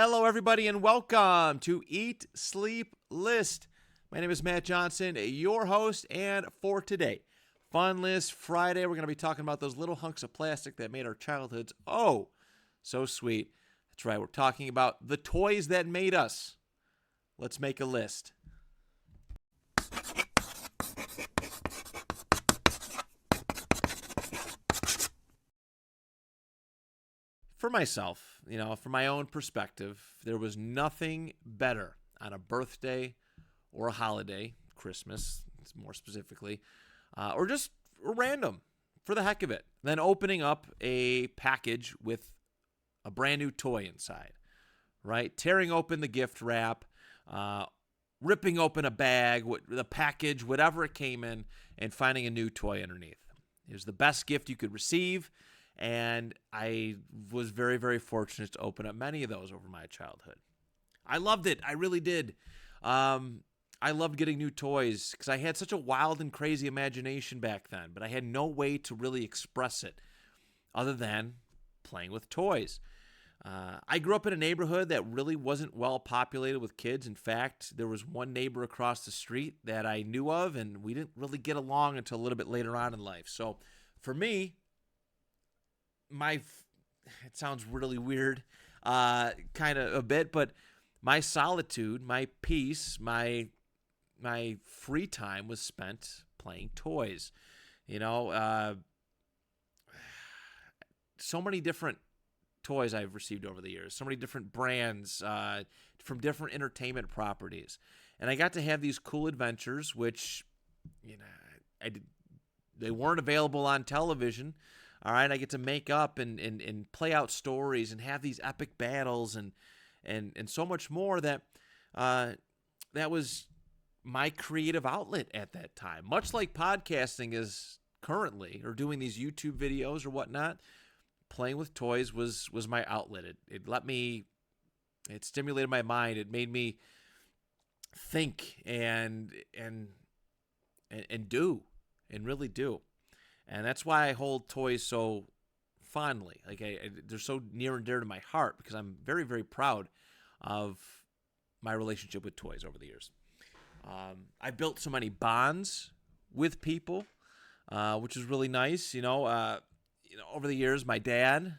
Hello, everybody, and welcome to Eat, Sleep, List. My name is Matt Johnson, your host, and for today, Fun List Friday, we're going to be talking about those little hunks of plastic that made our childhoods so sweet. That's right, we're talking about the toys that made us. Let's make a list. For myself, from my own perspective, there was nothing better on a birthday or a holiday, Christmas more specifically, or just random, for the heck of it, than opening up a package with a brand new toy inside, right? Tearing open the gift wrap, ripping open a bag, the package, whatever it came in, and finding a new toy underneath. It was the best gift you could receive. And I was very, very fortunate to open up many of those over my childhood. I loved it. I really did. I loved getting new toys because I had such a wild and crazy imagination back then, but I had no way to really express it other than playing with toys. I grew up in a neighborhood that really wasn't well populated with kids. In fact, there was one neighbor across the street that I knew of, and we didn't really get along until a little bit later on in life. So for me, it sounds really weird, kind of a bit, but my solitude, my peace, my free time was spent playing toys. So many different toys I've received over the years, so many different brands from different entertainment properties, and I got to have these cool adventures, which they weren't available on television. All right, I get to make up and play out stories and have these epic battles and so much more that was my creative outlet at that time. Much like podcasting is currently, or doing these YouTube videos or whatnot, playing with toys was my outlet. It stimulated my mind. It made me think and really do. And that's why I hold toys so fondly. They're so near and dear to my heart because I'm very, very proud of my relationship with toys over the years. I built so many bonds with people, which is really nice. Over the years, my dad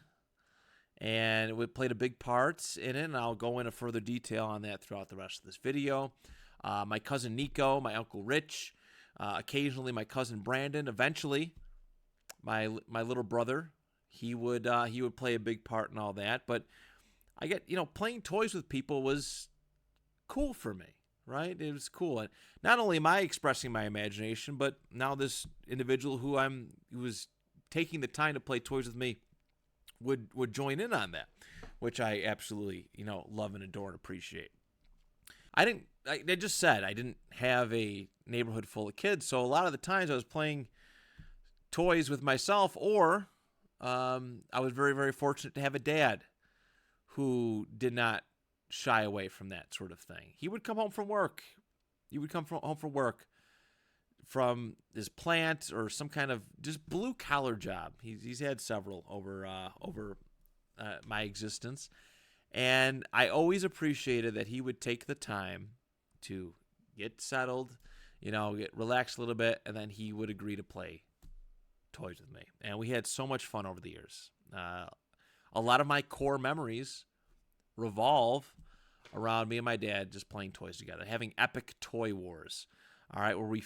played a big part in it, and I'll go into further detail on that throughout the rest of this video. My cousin Nico, my uncle Rich, occasionally my cousin Brandon, eventually my little brother, he would play a big part in all that. But I get, playing toys with people was cool for me, right? It was cool. And not only am I expressing my imagination, but now this individual who was taking the time to play toys with me would join in on that, which I absolutely, love and adore and appreciate. I just said I didn't have a neighborhood full of kids, so a lot of the times I was playing toys with myself, or I was very, very fortunate to have a dad who did not shy away from that sort of thing. He would come home from work. From his plant or some kind of just blue collar job. He's had several over my existence, and I always appreciated that he would take the time to get settled, get relaxed a little bit, and then he would agree to play toys with me. And we had so much fun over the years. A lot of my core memories revolve around me and my dad just playing toys together, having epic toy wars. All right, where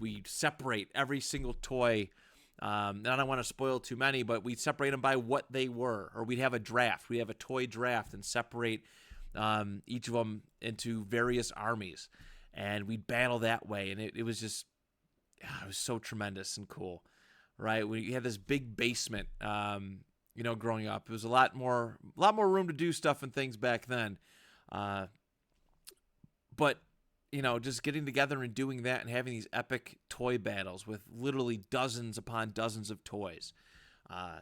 we separate every single toy. And I don't want to spoil too many, but we'd separate them by what they were, or we'd have a draft. We'd have a toy draft and separate each of them into various armies, and we'd battle that way. And it was just, it was so tremendous and cool, right? We had this big basement, growing up. It was a lot more room to do stuff and things back then. But just getting together and doing that and having these epic toy battles with literally dozens upon dozens of toys. I'm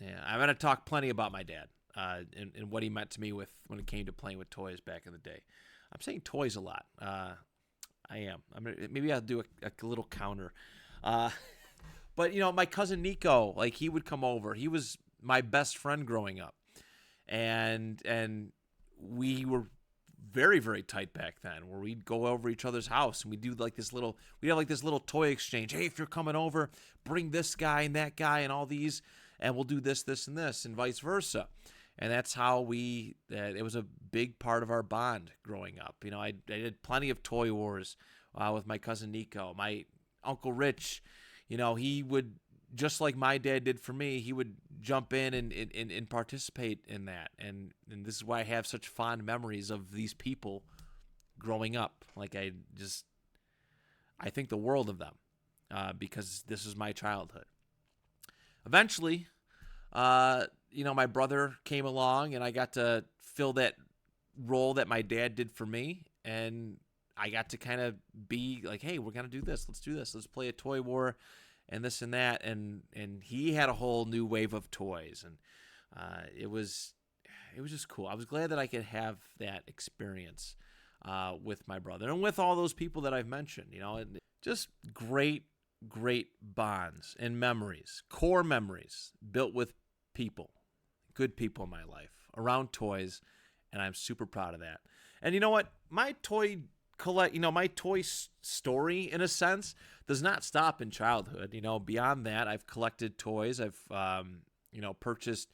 going to talk plenty about my dad and what he meant to me when it came to playing with toys back in the day. I'm saying toys a lot. I am. Maybe I'll do a little counter. But, my cousin Nico, he would come over. He was my best friend growing up. And we were very, very tight back then, where we'd go over each other's house and we'd have like this little toy exchange. Hey, if you're coming over, bring this guy and that guy and all these, and we'll do this, this, and this, and vice versa. And that's how it was a big part of our bond growing up. I did plenty of toy wars with my cousin Nico. My Uncle Rich, he would, just like my dad did for me, he would jump in and participate in that. And this is why I have such fond memories of these people growing up. Like I think the world of them because this is my childhood. Eventually, my brother came along and I got to fill that role that my dad did for me. And I got to kind of be like, hey, we're going to do this. Let's do this. Let's play a toy war and this and that. And he had a whole new wave of toys. And it was just cool. I was glad that I could have that experience with my brother and with all those people that I've mentioned, and just great bonds and memories, core memories built with people, good people in my life around toys. And I'm super proud of that. And you know what? My toy story, in a sense, does not stop in childhood. Beyond that, I've collected toys. I've, purchased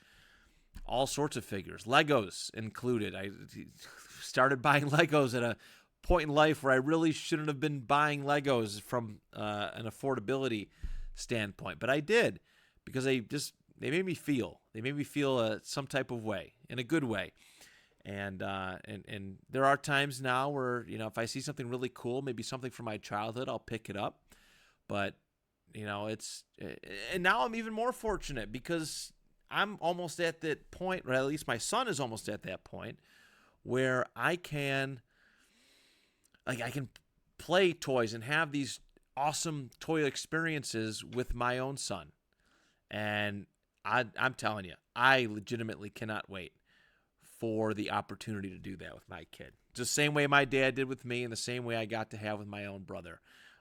all sorts of figures, Legos included. I started buying Legos at a point in life where I really shouldn't have been buying Legos from an affordability standpoint, but I did because they made me feel. They made me feel some type of way, in a good way. And there are times now where, if I see something really cool, maybe something from my childhood, I'll pick it up. But, and now I'm even more fortunate because I'm almost at that point, or at least my son is almost at that point, where I can play toys and have these awesome toy experiences with my own son. And I'm telling you, I legitimately cannot wait for the opportunity to do that with my kid. It's the same way my dad did with me and the same way I got to have with my own brother.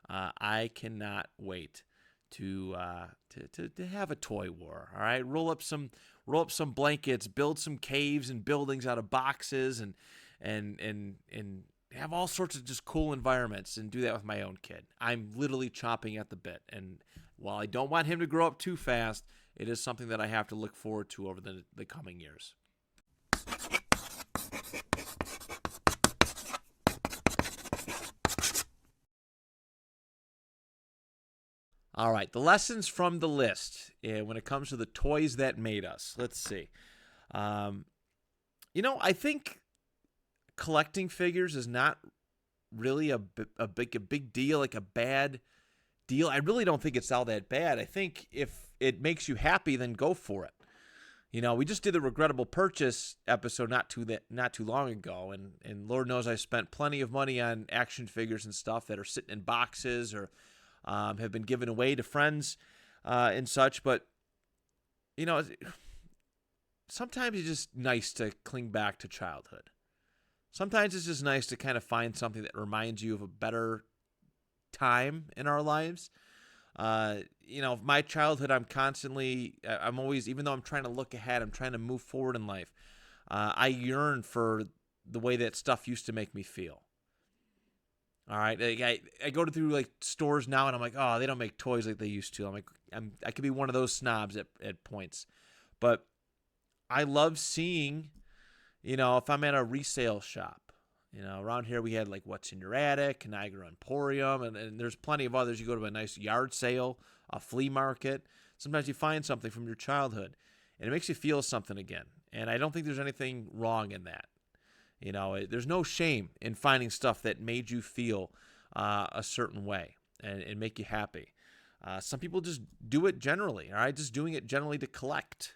I cannot wait to have a toy war. All right, roll up some blankets, build some caves and buildings out of boxes, and have all sorts of just cool environments, and do that with my own kid. I'm literally chomping at the bit. And while I don't want him to grow up too fast, it is something that I have to look forward to over the coming years. All right, the lessons from the list when it comes to the toys that made us. Let's see. I think collecting figures is not really a big deal, like a bad deal. I really don't think it's all that bad. I think if it makes you happy, then go for it. We just did the regrettable purchase episode not too long ago, and Lord knows I spent plenty of money on action figures and stuff that are sitting in boxes or have been given away to friends and such. But sometimes it's just nice to cling back to childhood. Sometimes it's just nice to kind of find something that reminds you of a better time in our lives. My childhood, I'm always, even though I'm trying to look ahead, I'm trying to move forward in life. I yearn for the way that stuff used to make me feel. All right. I go through like stores now and I'm like, oh, they don't make toys like they used to. I'm like, I could be one of those snobs at points, but I love seeing, if I'm at a resale shop, around here we had like What's in Your Attic, Niagara Emporium, and there's plenty of others. You go to a nice yard sale, a flea market. Sometimes you find something from your childhood and it makes you feel something again. And I don't think there's anything wrong in that. There's no shame in finding stuff that made you feel a certain way and make you happy. Some people just do it generally, all right? Just doing it generally to collect,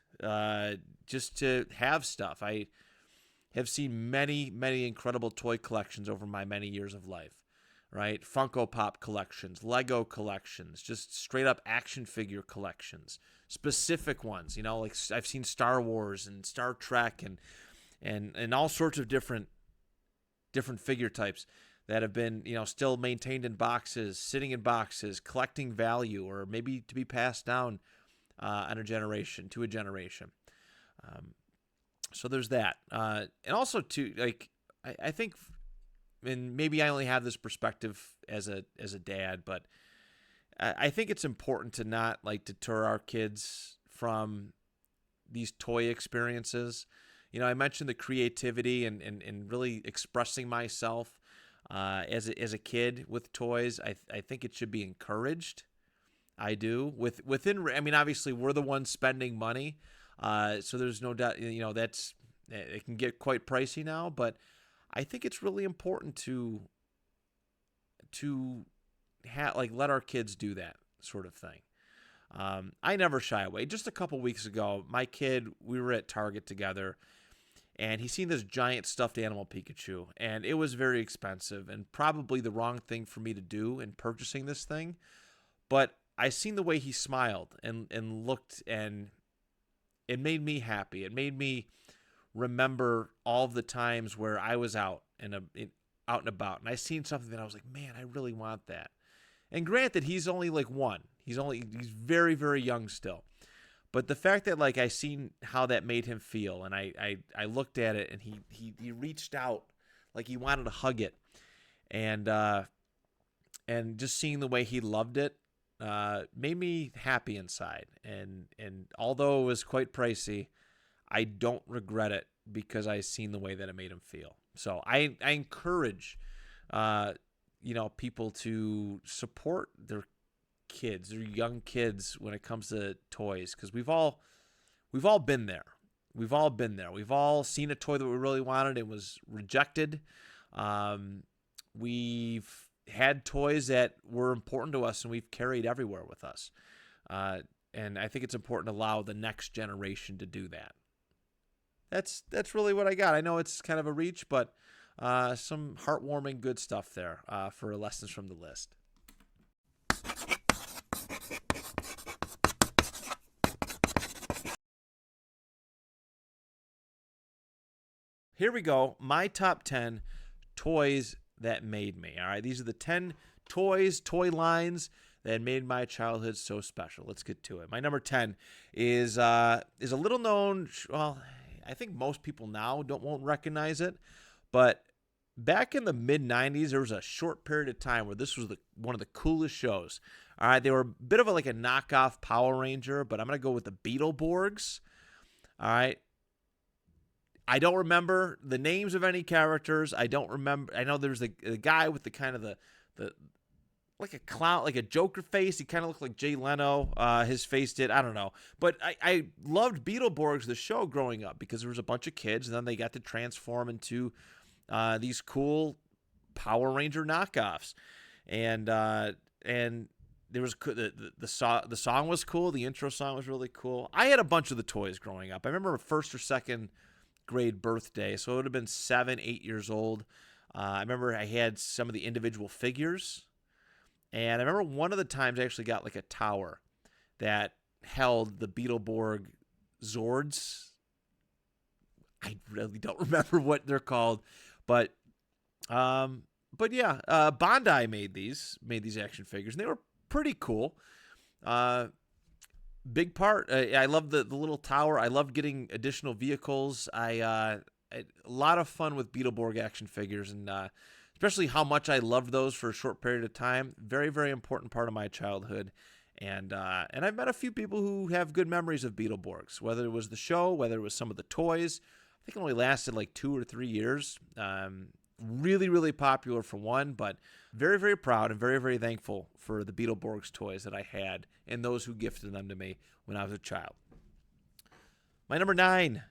just to have stuff. I have seen many, many incredible toy collections over my many years of life, right? Funko Pop collections, Lego collections, just straight up action figure collections, specific ones, like I've seen Star Wars and Star Trek and all sorts of different figure types that have been, still maintained in boxes, sitting in boxes, collecting value, or maybe to be passed down to a generation. So there's that. And also too, like I think, and maybe I only have this perspective as a dad, but I think it's important to not like deter our kids from these toy experiences. I mentioned the creativity and really expressing myself as a kid with toys. I think it should be encouraged. I do within. I mean, obviously, we're the ones spending money, so there's no doubt. That's it can get quite pricey now, but I think it's really important to let our kids do that sort of thing. I never shy away. Just a couple weeks ago, my kid, we were at Target together, and he seen this giant stuffed animal Pikachu, and it was very expensive and probably the wrong thing for me to do in purchasing this thing. But I seen the way he smiled and looked, and it made me happy. It made me remember all the times where I was out and about, and I seen something that I was like, man, I really want that. And granted, he's only like one. He's very, very young still. But the fact that like I seen how that made him feel, and I looked at it, and he reached out like he wanted to hug it, and just seeing the way he loved it made me happy inside. And although it was quite pricey, I don't regret it because I seen the way that it made him feel. So I encourage people to support their kids, their young kids, when it comes to toys, because we've all been there. We've all been there. We've all seen a toy that we really wanted and was rejected. We've had toys that were important to us and we've carried everywhere with us. And I think it's important to allow the next generation to do that. That's really what I got. I know it's kind of a reach, but some heartwarming good stuff there for lessons from the list. Here we go. My top 10 toys that made me. All right, these are the 10 toy lines that made my childhood so special. Let's get to it. My number 10 is a little known. Well, I think most people now won't recognize it, but back in the mid 90s, there was a short period of time where this was one of the coolest shows. All right, they were a bit of a knockoff Power Ranger, but I'm gonna go with the Beetleborgs. All right. I don't remember the names of any characters. I don't remember. I know there's the guy with the kind of the like a clown, like a Joker face. He kind of looked like Jay Leno. His face did. I don't know. But I loved Beetleborgs, the show, growing up because there was a bunch of kids, and then they got to transform into these cool Power Ranger knockoffs. And there was the song was cool. The intro song was really cool. I had a bunch of the toys growing up. I remember a first or second grade birthday, so it would have been 7, 8 years old. I remember I had some of the individual figures, and I remember one of the times I actually got like a tower that held the Beetleborg Zords. I really don't remember what they're called, but yeah, Bandai made these action figures, and they were pretty cool. Big part. I love the little tower. I loved getting additional vehicles. A lot of fun with Beetleborg action figures, and especially how much I loved those for a short period of time. Very, very important part of my childhood. And I've met a few people who have good memories of Beetleborgs, whether it was the show, whether it was some of the toys. I think it only lasted like 2 or 3 years. Really, really popular for one, but very, very proud and very, very thankful for the Beetleborgs toys that I had and those who gifted them to me when I was a child. My number nine.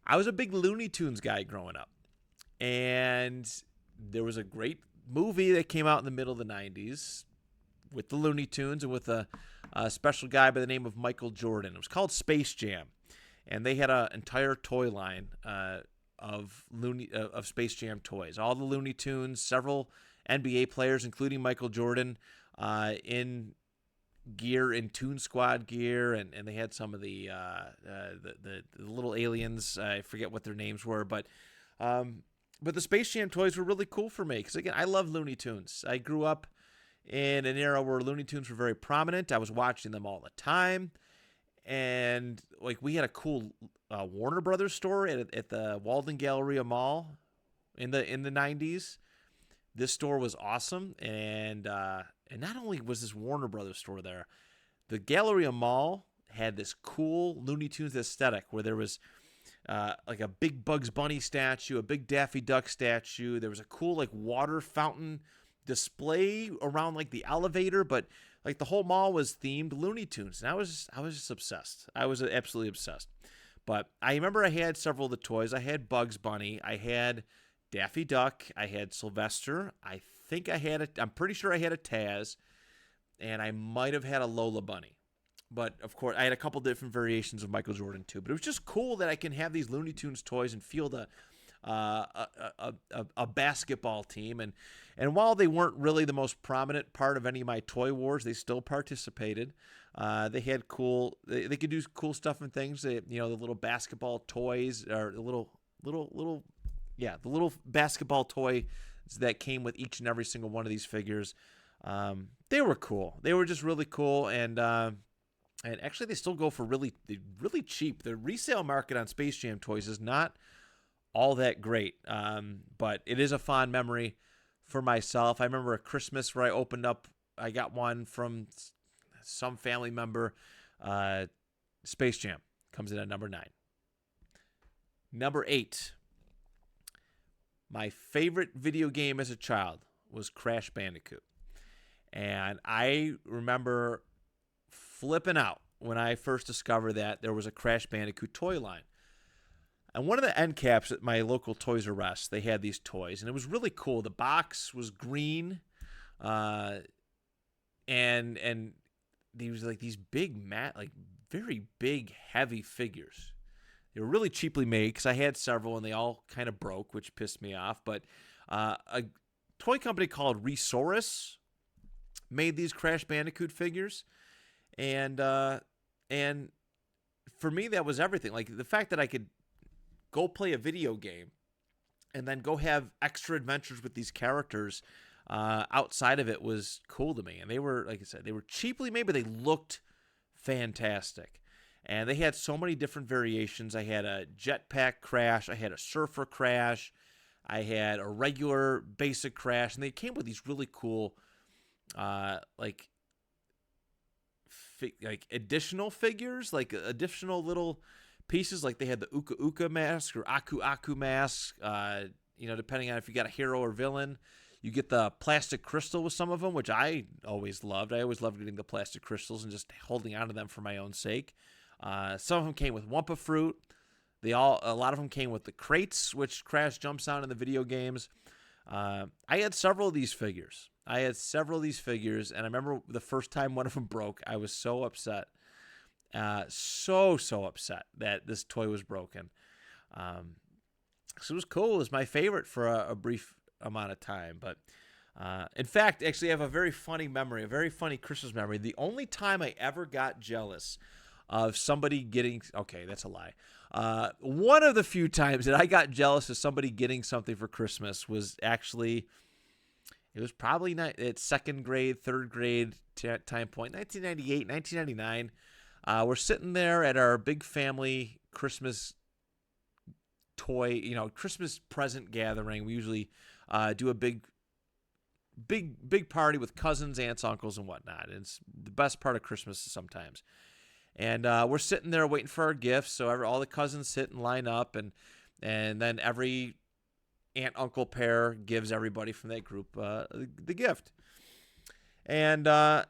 I was a big Looney Tunes guy growing up. And there was a great movie that came out in the middle of the 90s with the Looney Tunes and with a special guy by the name of Michael Jordan. It was called Space Jam. And they had an entire toy line of Space Jam toys. All the Looney Tunes, several NBA players, including Michael Jordan, in gear, in Toon Squad gear, and they had some of the little aliens. I forget what their names were, but the Space Jam toys were really cool for me because, again, I love Looney Tunes. I grew up in an era where Looney Tunes were very prominent. I was watching them all the time. and like we had a cool Warner Brothers store at the Walden Galleria Mall in the 90s. This store was awesome, and not only was this Warner Brothers store there, the Galleria Mall had this cool Looney Tunes aesthetic where there was like a big Bugs Bunny statue, a big Daffy Duck statue. There was a cool like water fountain display around like the elevator, but like the whole mall was themed Looney Tunes. And I was just obsessed. I was absolutely obsessed. But I remember I had several of the toys. I had Bugs Bunny. I had Daffy Duck. I had Sylvester. I think I'm pretty sure I had a Taz. And I might have had a Lola Bunny. But, of course, I had a couple different variations of Michael Jordan, too. But it was just cool that I can have these Looney Tunes toys and field a basketball team. And while they weren't really the most prominent part of any of my toy wars, they still participated. They had cool. They could do cool stuff and things. The little basketball toys, or the little basketball toys that came with each and every single one of these figures. They were cool. They were just really cool, and actually they still go for really cheap. The resale market on Space Jam toys is not all that great, but it is a fond memory for myself. I remember a Christmas where I got one from some family member. Space Jam comes in at number 9. Number 8. My favorite video game as a child was Crash Bandicoot. And I remember flipping out when I first discovered that there was a Crash Bandicoot toy line. And one of the end caps at my local Toys R Us, they had these toys, and it was really cool. The box was green, and these like these big very big, heavy figures. They were really cheaply made because I had several, and they all kind of broke, which pissed me off. But a toy company called Resource made these Crash Bandicoot figures, and for me that was everything. Like the fact that I could go play a video game and then go have extra adventures with these characters outside of it was cool to me. And they were, like I said, they were cheaply made, but they looked fantastic. And they had so many different variations. I had a jetpack Crash. I had a surfer Crash. I had a regular basic Crash. And they came with these really cool additional figures, like additional little pieces. Like they had the Uka Uka mask or Aku Aku mask, depending on if you got a hero or villain. You get the plastic crystal with some of them, which I always loved. I always loved getting the plastic crystals and just holding on to them for my own sake. Some of them came with Wumpa Fruit. A lot of them came with the crates, which Crash jumps on in the video games. I had several of these figures. And I remember the first time one of them broke, I was so upset. So upset that this toy was broken. So it was cool. It was my favorite for a brief amount of time. But in fact, actually, I have a very funny memory, a very funny Christmas memory. The only time I ever got jealous of somebody getting... Okay, that's a lie. One of the few times that I got jealous of somebody getting something for Christmas was actually... It was probably not at second grade, third grade time point, 1998, 1999. We're sitting there at our big family Christmas toy, Christmas present gathering. We usually do a big party with cousins, aunts, uncles, and whatnot. And it's the best part of Christmas sometimes. And we're sitting there waiting for our gifts. So all the cousins sit and line up, and then every aunt uncle pair gives everybody from that group the gift. And I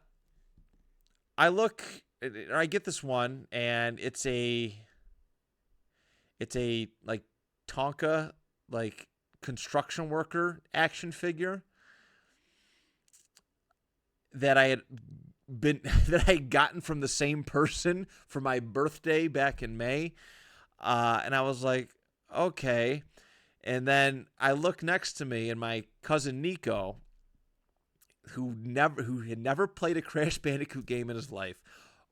get this one, and it's a like Tonka like construction worker action figure that I had gotten from the same person for my birthday back in May. And I was like, okay. And then I look next to me, and my cousin Nico, who had never played a Crash Bandicoot game in his life,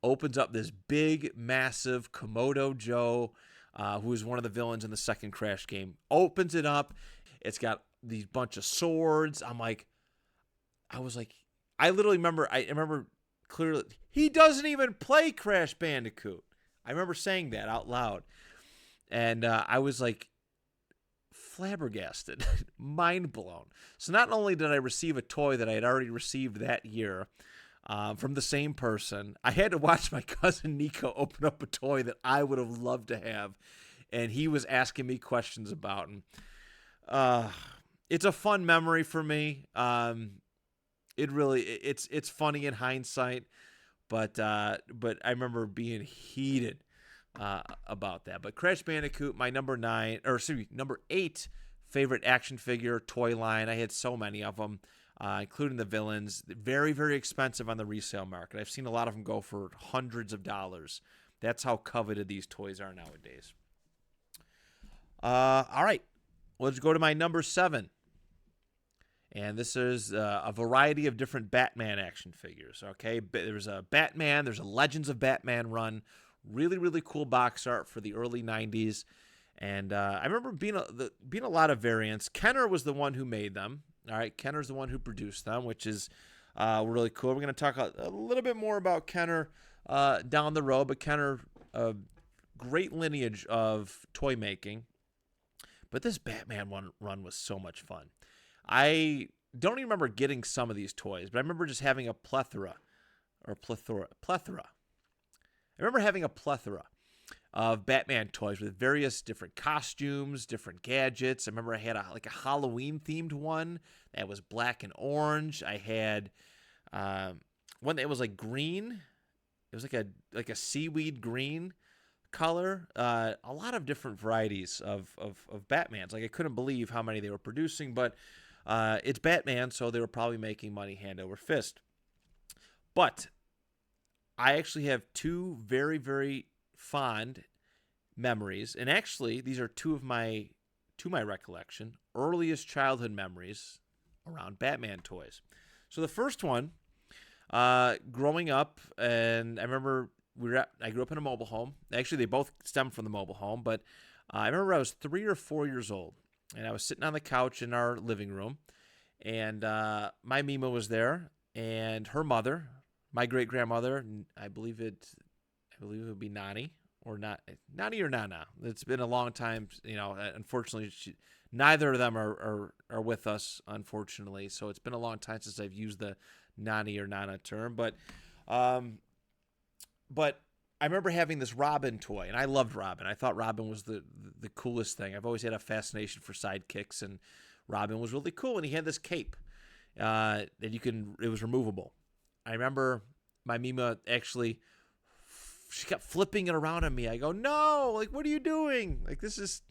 opens up this big, massive Komodo Joe, who is one of the villains in the second Crash game. Opens it up. It's got these bunch of swords. I remember clearly, he doesn't even play Crash Bandicoot. I remember saying that out loud. And I was like flabbergasted, mind blown. So not only did I receive a toy that I had already received that year from the same person, I had to watch my cousin Nico open up a toy that I would have loved to have. And he was asking me questions about. And it's a fun memory for me. It's funny in hindsight, but I remember being heated about that. But Crash Bandicoot, my number 8 favorite action figure toy line. I had so many of them, including the villains. Very, very expensive on the resale market. I've seen a lot of them go for hundreds of dollars. That's how coveted these toys are nowadays. All right, let's go to my number 7. And this is a variety of different Batman action figures. Okay, there's a Batman, there's a Legends of Batman run. Really, really cool box art for the early 90s. And I remember being a lot of variants. Kenner was the one who made them. All right, Kenner's the one who produced them, which is really cool. We're going to talk a little bit more about Kenner down the road. But Kenner, great lineage of toy making. But this Batman run was so much fun. I don't even remember getting some of these toys, but I remember just having a plethora. I remember having a plethora of Batman toys with various different costumes, different gadgets. I remember I had a Halloween-themed one that was black and orange. I had one that was like green. It was like a seaweed green color. A lot of different varieties of Batmans. Like, I couldn't believe how many they were producing, but it's Batman, so they were probably making money hand over fist. But I actually have 2 very, very fond memories, and actually these are to my recollection, earliest childhood memories around Batman toys. So the first one, growing up, and I remember I grew up in a mobile home. Actually, they both stem from the mobile home, but I remember I was 3 or 4 years old, and I was sitting on the couch in our living room, and my Mima was there, and her mother, my great grandmother, I believe it would be Nani or Nana. It's been a long time, unfortunately, neither of them are with us, unfortunately. So it's been a long time since I've used the Nani or Nana term, but I remember having this Robin toy, and I loved Robin. I thought Robin was the coolest thing. I've always had a fascination for sidekicks, and Robin was really cool. And he had this cape that it was removable. I remember my Mima actually, she kept flipping it around on me. I go, no, like, what are you doing? Like, this is,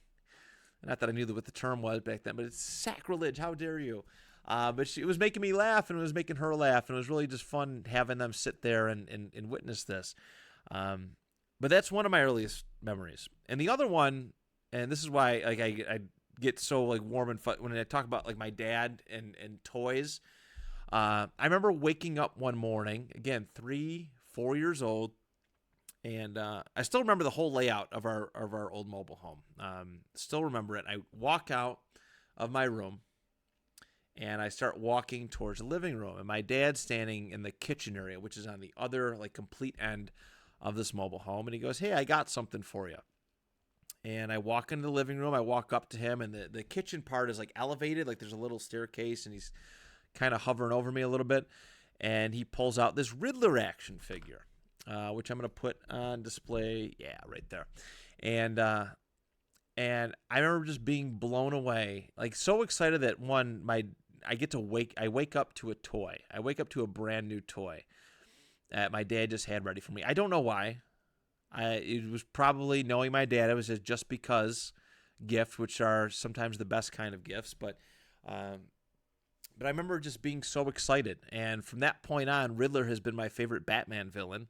not that I knew what the term was back then, but it's sacrilege. How dare you? But it was making me laugh, and it was making her laugh, and it was really just fun having them sit there and witness this. But that's one of my earliest memories. And the other one, and this is why I get so warm and fun when I talk about my dad and toys. I remember waking up one morning, again 3, 4 years old, and I still remember the whole layout of our old mobile home. Still remember it. I walk out of my room, and I start walking towards the living room, and my dad's standing in the kitchen area, which is on the other complete end of this mobile home, and he goes, "Hey, I got something for you." And I walk into the living room. I walk up to him, and the kitchen part is elevated, there's a little staircase, and he's kind of hovering over me a little bit, and he pulls out this Riddler action figure, which I'm going to put on display, right there. And I remember just being blown away, so excited that I wake up to a toy. I wake up to a brand new toy that my dad just had ready for me. I don't know why. It was probably, knowing my dad, it was a just because gift, which are sometimes the best kind of gifts, but I remember just being so excited. And from that point on, Riddler has been my favorite Batman villain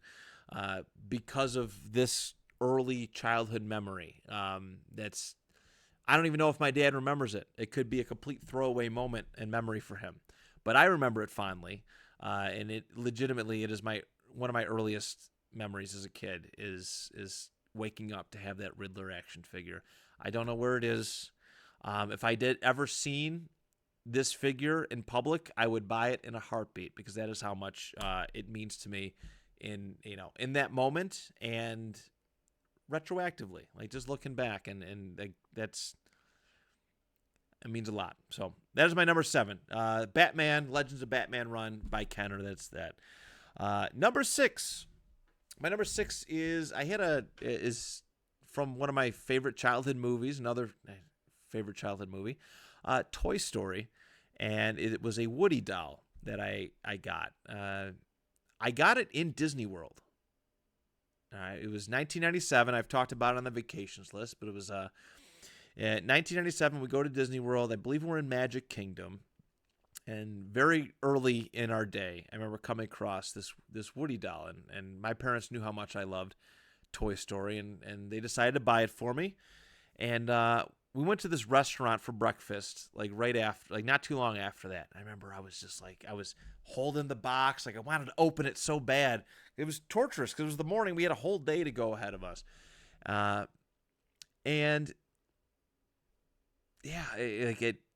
because of this early childhood memory. I don't even know if my dad remembers it. It could be a complete throwaway moment in memory for him. But I remember it fondly. And it is one of my earliest memories as a kid is waking up to have that Riddler action figure. I don't know where it is. If I did ever seen this figure in public, I would buy it in a heartbeat, because that is how much it means to me in that moment, and retroactively, like just looking back, and like it means a lot. So that is my number 7. Batman, Legends of Batman run by Kenner. That's that. Number 6. My number 6 is is from one of my favorite childhood movies, another favorite childhood movie, Toy Story, and it was a Woody doll that I got. I got it in Disney World. It was 1997. I've talked about it on the vacations list, but it was 1997. We go to Disney World. I believe we're in Magic Kingdom, and very early in our day, I remember coming across this Woody doll, and my parents knew how much I loved Toy Story, and they decided to buy it for me. And we went to this restaurant for breakfast, like right after, like not too long after that. I remember I was just like, I was holding the box, like I wanted to open it so bad. It was torturous because it was the morning. We had a whole day to go ahead of us. And yeah,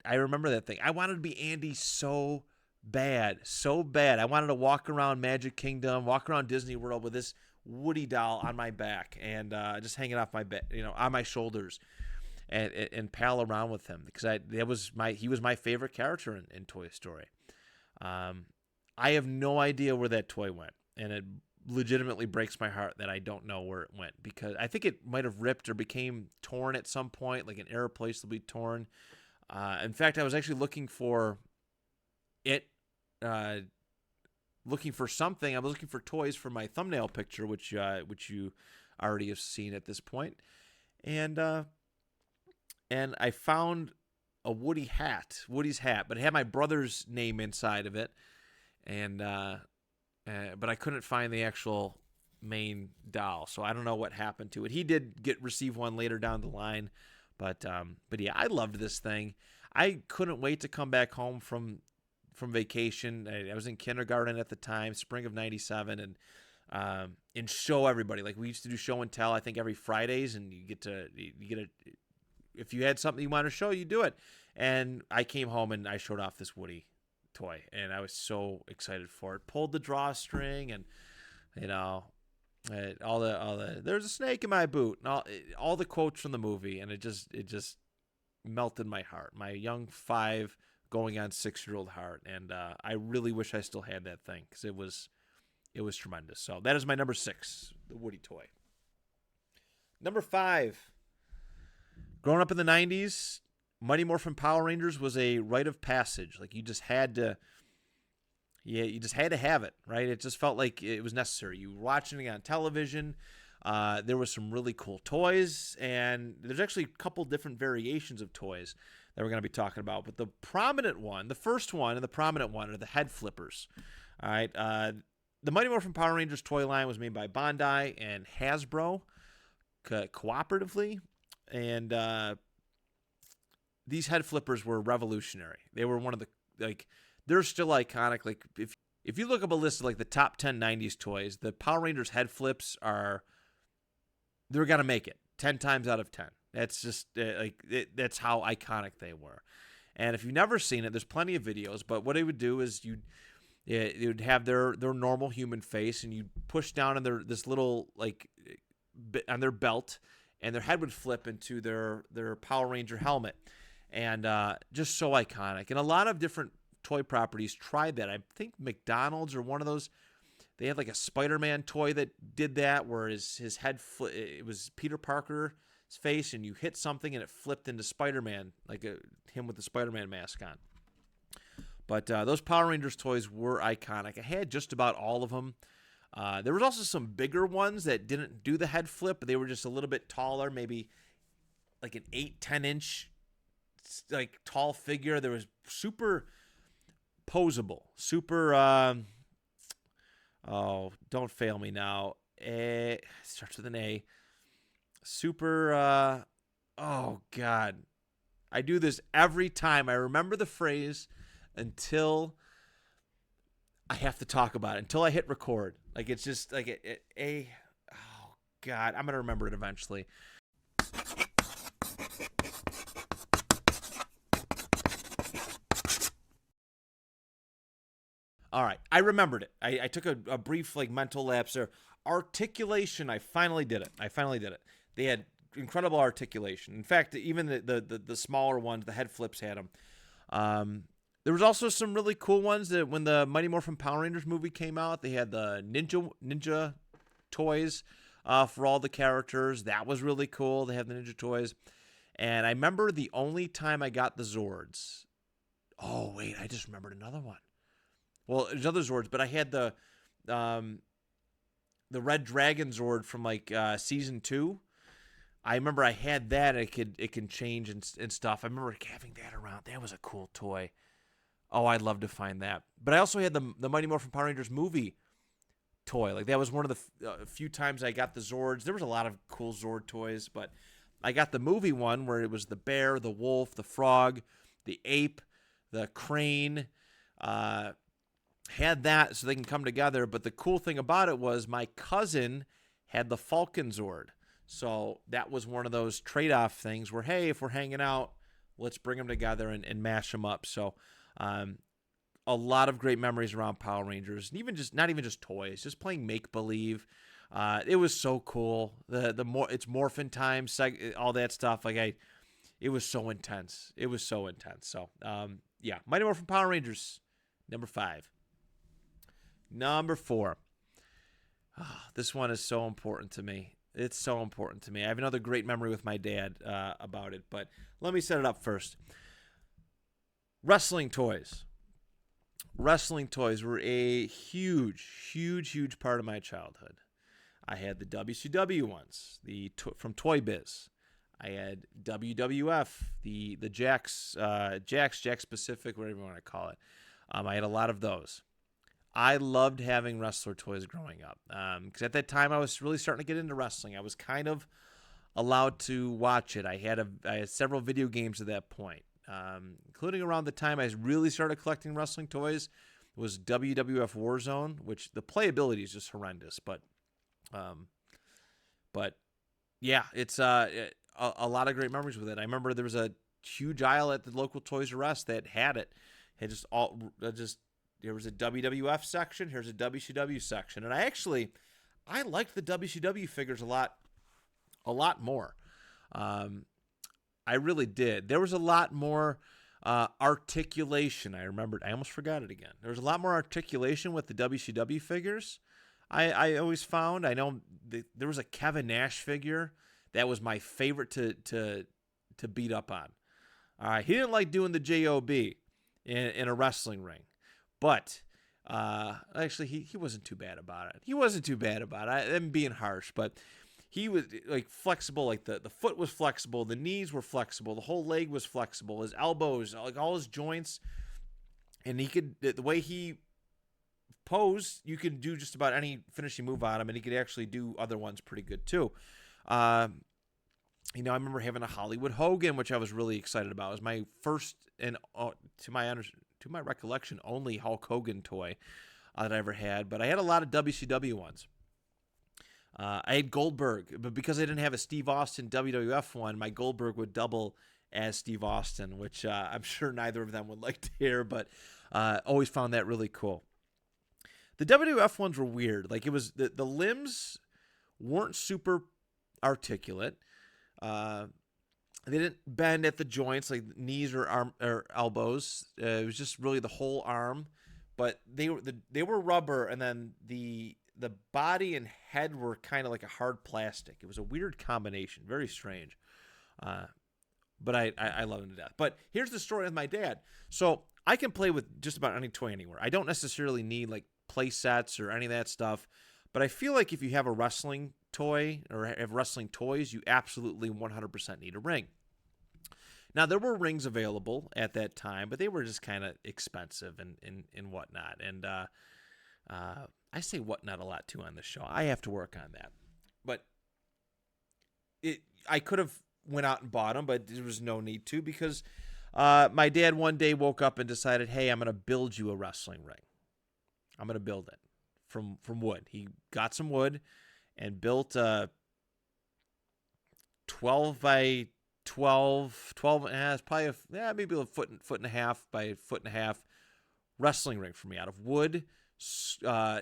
I remember that thing. I wanted to be Andy so bad, so bad. I wanted to walk around Magic Kingdom, walk around Disney World with this Woody doll on my back and just hanging off my bed, on my shoulders, and pal around with him because he was my favorite character in Toy Story. I have no idea where that toy went, and it legitimately breaks my heart that I don't know where it went, because I think it might have ripped or became torn at some point, like an irreplaceably torn. In fact, I was actually looking for it, looking for something. I was looking for toys for my thumbnail picture, which you already have seen at this point, and I found a Woody's hat, but it had my brother's name inside of it, and but I couldn't find the actual main doll, so I don't know what happened to it. He did receive one later down the line, but yeah, I loved this thing. I couldn't wait to come back home from vacation. I was in kindergarten at the time, spring of '97, and show everybody. Like, we used to do show and tell, I think every Fridays, and you get if you had something you wanted to show, you do it. And I came home and I showed off this Woody toy, and I was so excited for it. Pulled the drawstring, and all the there's a snake in my boot, and all the quotes from the movie, and it just melted my heart, my young 5 going on 6-year-old heart. And I really wish I still had that thing, because it was tremendous. So that is my number 6, the Woody toy. Number 5. Growing up in the 90s, Mighty Morphin Power Rangers was a rite of passage. Like, you just had to have it, right? It just felt like it was necessary. You were watching it on television. There was some really cool toys, and there's actually a couple different variations of toys that we're going to be talking about. But the prominent one, the first one and the prominent one, are the head flippers. All right. The Mighty Morphin Power Rangers toy line was made by Bandai and Hasbro cooperatively. And these head flippers were revolutionary. They were one of the, they're still iconic. Like, if you look up a list of like the top 10 90s toys, the Power Rangers head flips they're going to make it 10 times out of 10. That's just that's how iconic they were. And if you've never seen it, there's plenty of videos, but what they would do is they would have their normal human face, and you'd push down on this little, on their belt, and their head would flip into their Power Ranger helmet. And just so iconic. And a lot of different toy properties tried that. I think McDonald's or one of those, they had like a Spider-Man toy that did that, where his head it was Peter Parker's face, and you hit something and it flipped into Spider-Man, like him with the Spider-Man mask on. But those Power Rangers toys were iconic. I had just about all of them. There was also some bigger ones that didn't do the head flip, but they were just a little bit taller, maybe like an 8-10 inch tall figure. There was super posable, super don't fail me now. Starts with an A. Super oh God. I do this every time. I remember the phrase until I have to talk about it, until I hit record. Like, it's just like oh God, I'm gonna remember it eventually. All right, I remembered it. I took a brief mental lapse there. Articulation. I finally did it. They had incredible articulation. In fact, even the smaller ones, the head flips had them. There was also some really cool ones that when the Mighty Morphin Power Rangers movie came out, they had the ninja toys for all the characters. That was really cool. They had the ninja toys. And I remember the only time I got the Zords. Oh, wait, I just remembered another one. Well, there's other Zords, but I had the Red Dragon Zord from like season 2. I remember I had that. It can change and stuff. I remember having that around. That was a cool toy. Oh, I'd love to find that. But I also had the Mighty Morphin Power Rangers movie toy. Like that was one of the few times I got the Zords. There was a lot of cool Zord toys, but I got the movie one where it was the bear, the wolf, the frog, the ape, the crane. Had that so they can come together. But the cool thing about it was my cousin had the Falcon Zord. So that was one of those trade-off things where, hey, if we're hanging out, let's bring them together and mash them up. So a lot of great memories around Power Rangers, and even just not even just toys, just playing make-believe. It was so cool. It's Morphin Time, all that stuff. It was so intense. It was so intense. So yeah, Mighty Morphin Power Rangers, number 5. Number 4. Oh, this one is so important to me. It's so important to me. I have another great memory with my dad about it, but let me set it up first. Wrestling toys. Wrestling toys were a huge part of my childhood. I had the WCW ones, from Toy Biz. I had WWF, the Jakks Pacific, whatever you want to call it. I had a lot of those. I loved having wrestler toys growing up because at that time I was really starting to get into wrestling. I was kind of allowed to watch it. I had several video games at that point, including around the time I really started collecting wrestling toys. It was WWF Warzone, which the playability is just horrendous, but yeah, it's a lot of great memories with it. I remember there was a huge aisle at the local Toys R Us that had it. It just there was a WWF section. Here's a WCW section, and I liked the WCW figures a lot more. I really did. There was a lot more articulation. I remembered. I almost forgot it again. There was a lot more articulation with the WCW figures. I always found. I know there was a Kevin Nash figure that was my favorite to beat up on. He didn't like doing the JOB in a wrestling ring. But actually, he wasn't too bad about it. I'm being harsh, but he was like flexible. Like the foot was flexible, the knees were flexible, the whole leg was flexible, his elbows, like all his joints, and the way he posed, you could do just about any finishing move on him, and he could actually do other ones pretty good too. I remember having a Hollywood Hogan, which I was really excited about. It was my first and to my recollection, only Hulk Hogan toy that I ever had, but I had a lot of WCW ones. I had Goldberg, but because I didn't have a Steve Austin WWF one, my Goldberg would double as Steve Austin, which I'm sure neither of them would like to hear, but always found that really cool. The WWF ones were weird. Like it was the limbs weren't super articulate. They didn't bend at the joints like knees or arm or elbows. It was just really the whole arm, but they were rubber, and then the body and head were kind of like a hard plastic. It was a weird combination, very strange. But I love them to death. But here's the story with my dad. So I can play with just about any toy anywhere. I don't necessarily need like play sets or any of that stuff, but I feel like if you have a wrestling toy or have wrestling toys, you absolutely 100% need a ring. Now, there were rings available at that time, but they were just kind of expensive and whatnot. And I say whatnot a lot, too, on this show. I have to work on that. But I could have went out and bought them, but there was no need to because my dad one day woke up and decided, hey, I'm going to build you a wrestling ring. I'm going to build it from wood. He got some wood and built a 12 by 12, it's probably maybe a foot and a half by a foot and a half wrestling ring for me out of wood,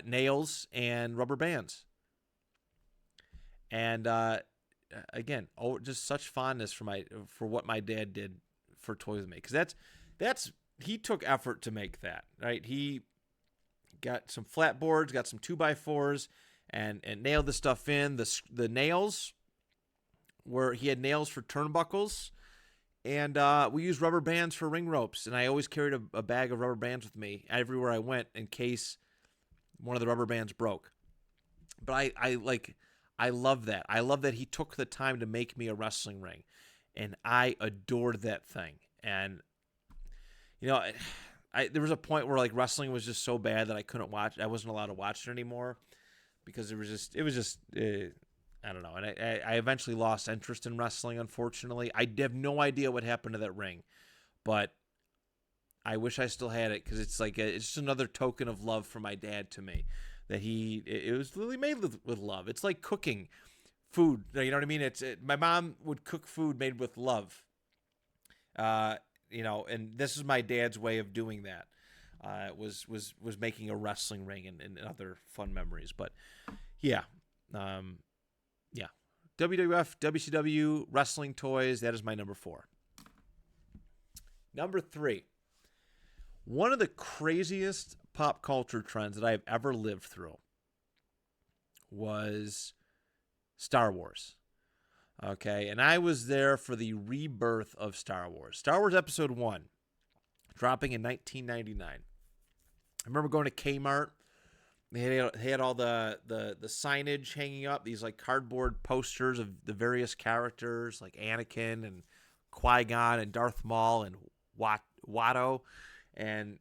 nails, and rubber bands. And again, just such fondness for what my dad did for toys with me, because that's he took effort to make that, right? He got some flat boards, got some 2x4s, and nailed the stuff in. The nails he had nails for turnbuckles, and we used rubber bands for ring ropes. And I always carried a bag of rubber bands with me everywhere I went in case one of the rubber bands broke. But I love that. I love that he took the time to make me a wrestling ring, and I adored that thing. And there was a point where like wrestling was just so bad that I couldn't watch. I wasn't allowed to watch it anymore because it was just I don't know. And I eventually lost interest in wrestling. Unfortunately, I have no idea what happened to that ring, but I wish I still had it, because it's like it's just another token of love from my dad to me, that it was literally made with love. It's like cooking food. You know what I mean? My mom would cook food made with love. And this is my dad's way of doing that. Was making a wrestling ring and other fun memories. But yeah, yeah, WWF, WCW, wrestling toys. That is my number 4. Number 3. One of the craziest pop culture trends that I have ever lived through was Star Wars. Okay, and I was there for the rebirth of Star Wars. Star Wars Episode 1, dropping in 1999. I remember going to Kmart. They had all the signage hanging up, these like cardboard posters of the various characters, like Anakin and Qui-Gon and Darth Maul and Watto and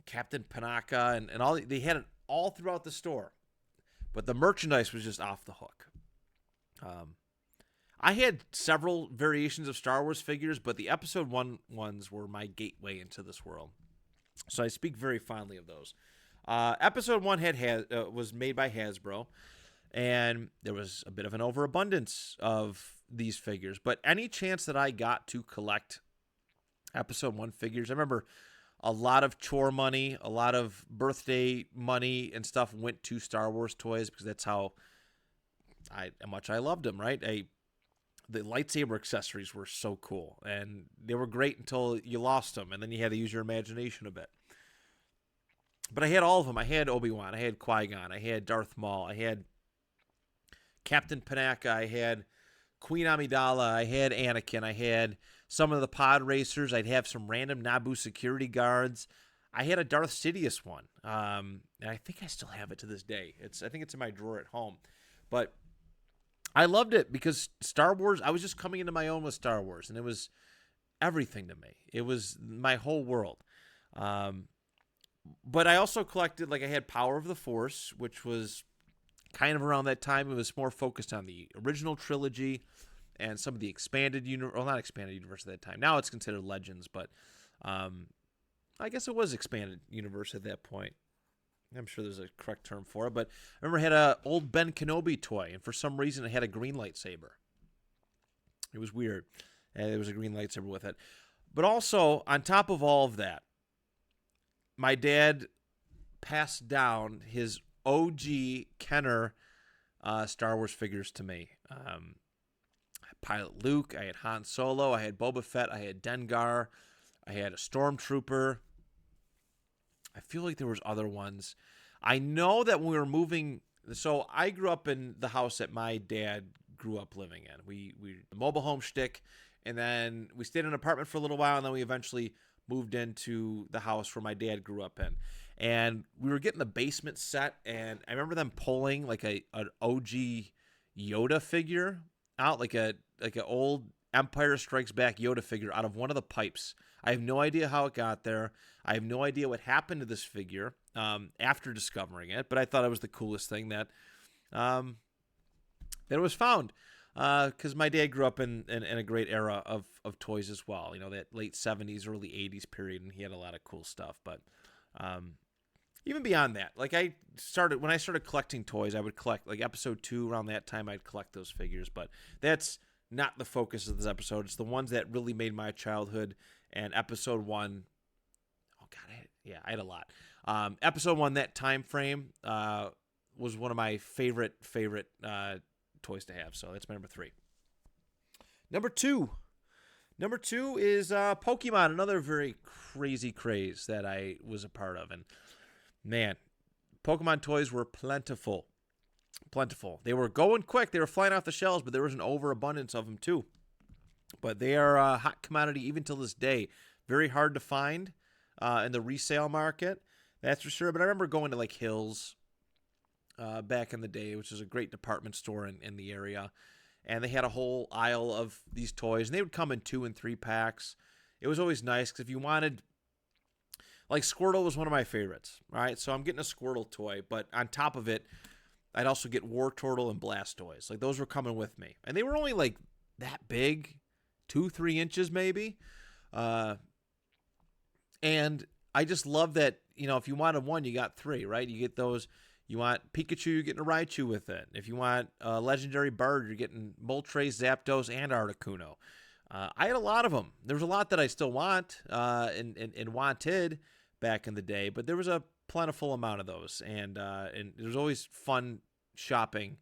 Captain Panaka and all. They had it all throughout the store, but the merchandise was just off the hook. I had several variations of Star Wars figures, but the Episode 1 ones were my gateway into this world, so I speak very fondly of those. Episode 1 was made by Hasbro, and there was a bit of an overabundance of these figures. But any chance that I got to collect Episode 1 figures, I remember a lot of chore money, a lot of birthday money and stuff went to Star Wars toys, because that's how much I loved them, right? The lightsaber accessories were so cool, and they were great until you lost them, and then you had to use your imagination a bit. But I had all of them. I had Obi-Wan. I had Qui-Gon. I had Darth Maul. I had Captain Panaka. I had Queen Amidala. I had Anakin. I had some of the pod racers. I'd have some random Naboo security guards. I had a Darth Sidious one. And I think I still have it to this day. I think it's in my drawer at home. But I loved it because Star Wars, I was just coming into my own with Star Wars, and it was everything to me. It was my whole world. But I also collected, like I had Power of the Force, which was kind of around that time. It was more focused on the original trilogy and some of the expanded universe, well, not expanded universe at that time. Now it's considered Legends, but I guess it was expanded universe at that point. I'm sure there's a correct term for it, but I remember I had an old Ben Kenobi toy, and for some reason it had a green lightsaber. It was weird. And there was a green lightsaber with it. But also, on top of all of that, my dad passed down his OG Kenner Star Wars figures to me. I had Pilot Luke, I had Han Solo, I had Boba Fett, I had Dengar, I had a Stormtrooper. I feel like there was other ones. I know that when we were moving, so I grew up in the house that my dad grew up living in. We the mobile home shtick, and then we stayed in an apartment for a little while, and then we eventually moved into the house where my dad grew up in. And we were getting the basement set, and I remember them pulling like an OG Yoda figure out, like an old Empire Strikes Back Yoda figure out of one of the pipes. I have no idea how it got there. I have no idea what happened to this figure after discovering it, but I thought it was the coolest thing that it was found, because my dad grew up in a great era of toys as well. You know, that late 70s, early 80s period, and he had a lot of cool stuff. But even beyond that, like when I started collecting toys, I would collect like Episode 2 around that time. I'd collect those figures, but that's not the focus of this episode. It's the ones that really made my childhood. And Episode 1, oh God, I had a lot. Episode 1, that time frame was one of my favorite toys to have. So that's my number 3. Number two is Pokemon, another very crazy craze that I was a part of. And man, Pokemon toys were plentiful. They were going quick. They were flying off the shelves, but there was an overabundance of them too. But they are a hot commodity even till this day. Very hard to find in the resale market, that's for sure. But I remember going to like Hills back in the day, which is a great department store in the area. And they had a whole aisle of these toys, and they would come in 2 and 3 packs. It was always nice because if you wanted, like Squirtle was one of my favorites, right? So I'm getting a Squirtle toy, but on top of it, I'd also get War Turtle and Blastoise. Like those were coming with me, and they were only like that big, 2-3 inches maybe. And I just love that, if you wanted one, you got 3, right? You get those. You want Pikachu, you're getting a Raichu with it. If you want a legendary bird, you're getting Moltres, Zapdos, and Articuno. I had a lot of them. There's a lot that I still want and wanted back in the day, but there was a plentiful amount of those, and it was always fun shopping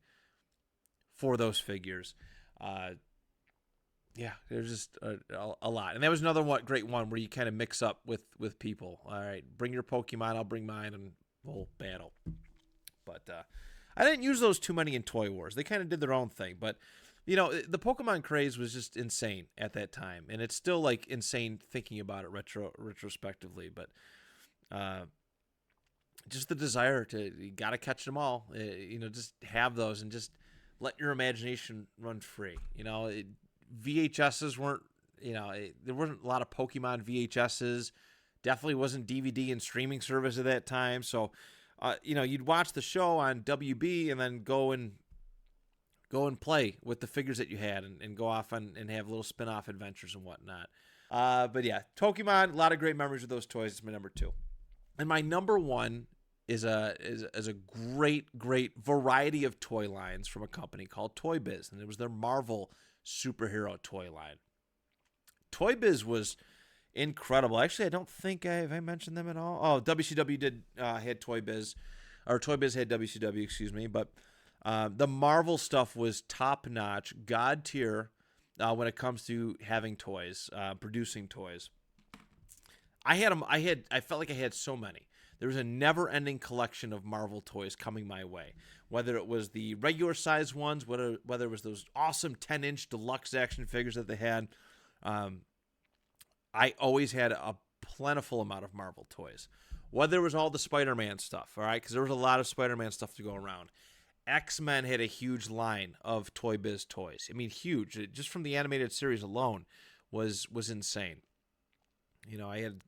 for those figures. Yeah, there's just a lot, and that was another great one where you kind of mix up with people. All right, bring your Pokemon, I'll bring mine, and we'll battle. But I didn't use those too many in Toy Wars. They kind of did their own thing. But, the Pokemon craze was just insane at that time. And it's still, like, insane thinking about it retrospectively. But just the desire you got to catch them all. Just have those and just let your imagination run free. VHSs weren't, there wasn't a lot of Pokemon VHSs. Definitely wasn't DVD and streaming service at that time. So, you'd watch the show on WB and then go and play with the figures that you had and go off and have little spin-off adventures and whatnot. But yeah, Pokemon, a lot of great memories of those toys. It's my number 2. And my number 1 is a great variety of toy lines from a company called Toy Biz, and it was their Marvel superhero toy line. Toy Biz was incredible. Actually, I don't think have I mentioned them at all. Oh, WCW had Toy Biz, or Toy Biz had WCW, excuse me. But the Marvel stuff was top notch, god tier when it comes to having toys, producing toys. I had them. I felt like I had so many. There was a never-ending collection of Marvel toys coming my way. Whether it was the regular size ones, whether it was those awesome 10-inch deluxe action figures that they had. I always had a plentiful amount of Marvel toys. Whether it was all the Spider-Man stuff, all right, because there was a lot of Spider-Man stuff to go around. X-Men had a huge line of Toy Biz toys. I mean, huge. Just from the animated series alone was insane. I had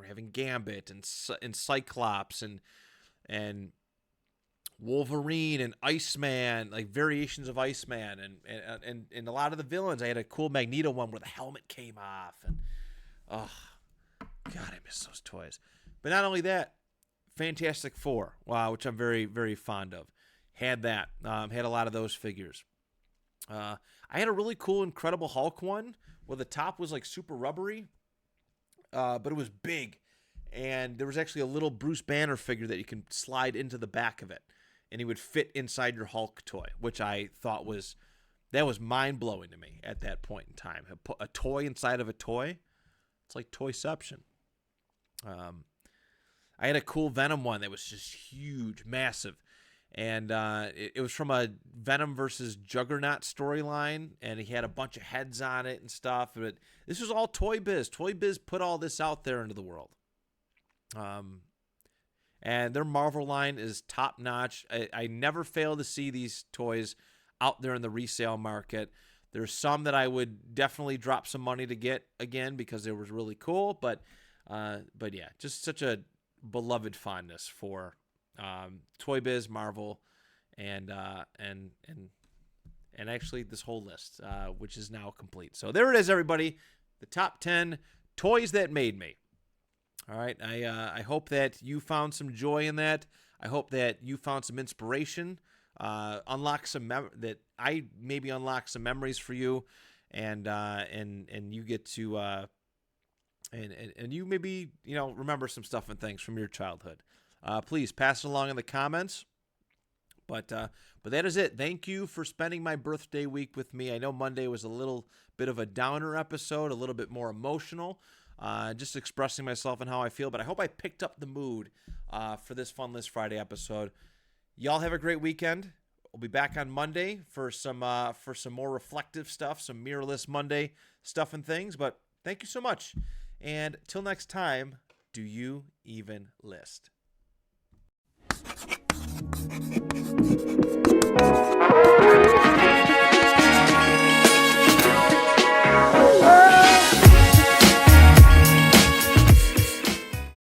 having Gambit and Cyclops and Wolverine and Iceman, like variations of Iceman, and a lot of the villains. I had a cool Magneto one where the helmet came off, and oh, God, I miss those toys. But not only that, Fantastic Four, which I'm very, very fond of. Had that. Had a lot of those figures. I had a really cool Incredible Hulk one where the top was like super rubbery, but it was big. And there was actually a little Bruce Banner figure that you can slide into the back of it. And he would fit inside your Hulk toy, which I thought was mind-blowing to me at that point in time. A toy inside of a toy. It's like Toyception. I had a cool Venom one that was just huge, massive. And it was from a Venom versus Juggernaut storyline, and he had a bunch of heads on it and stuff. But this was all Toy Biz. Toy Biz put all this out there into the world. And their Marvel line is top-notch. I never fail to see these toys out there in the resale market. There's some that I would definitely drop some money to get again because they was really cool. But yeah, just such a beloved fondness for Toy Biz, Marvel, and actually this whole list, which is now complete. So there it is, everybody. The top 10 toys that made me. All right. I hope that you found some joy in that. I hope that you found some inspiration. Unlock some that I maybe unlock some memories for you, and you get to and you maybe remember some stuff and things from your childhood. Please pass it along in the comments. But that is it. Thank you for spending my birthday week with me. I know Monday was a little bit of a downer episode, a little bit more emotional, just expressing myself and how I feel. But I hope I picked up the mood for this Fun List Friday episode. Y'all have a great weekend. We'll be back on Monday for some more reflective stuff, some Mirrorless Monday stuff and things. But thank you so much. And till next time, do you even list?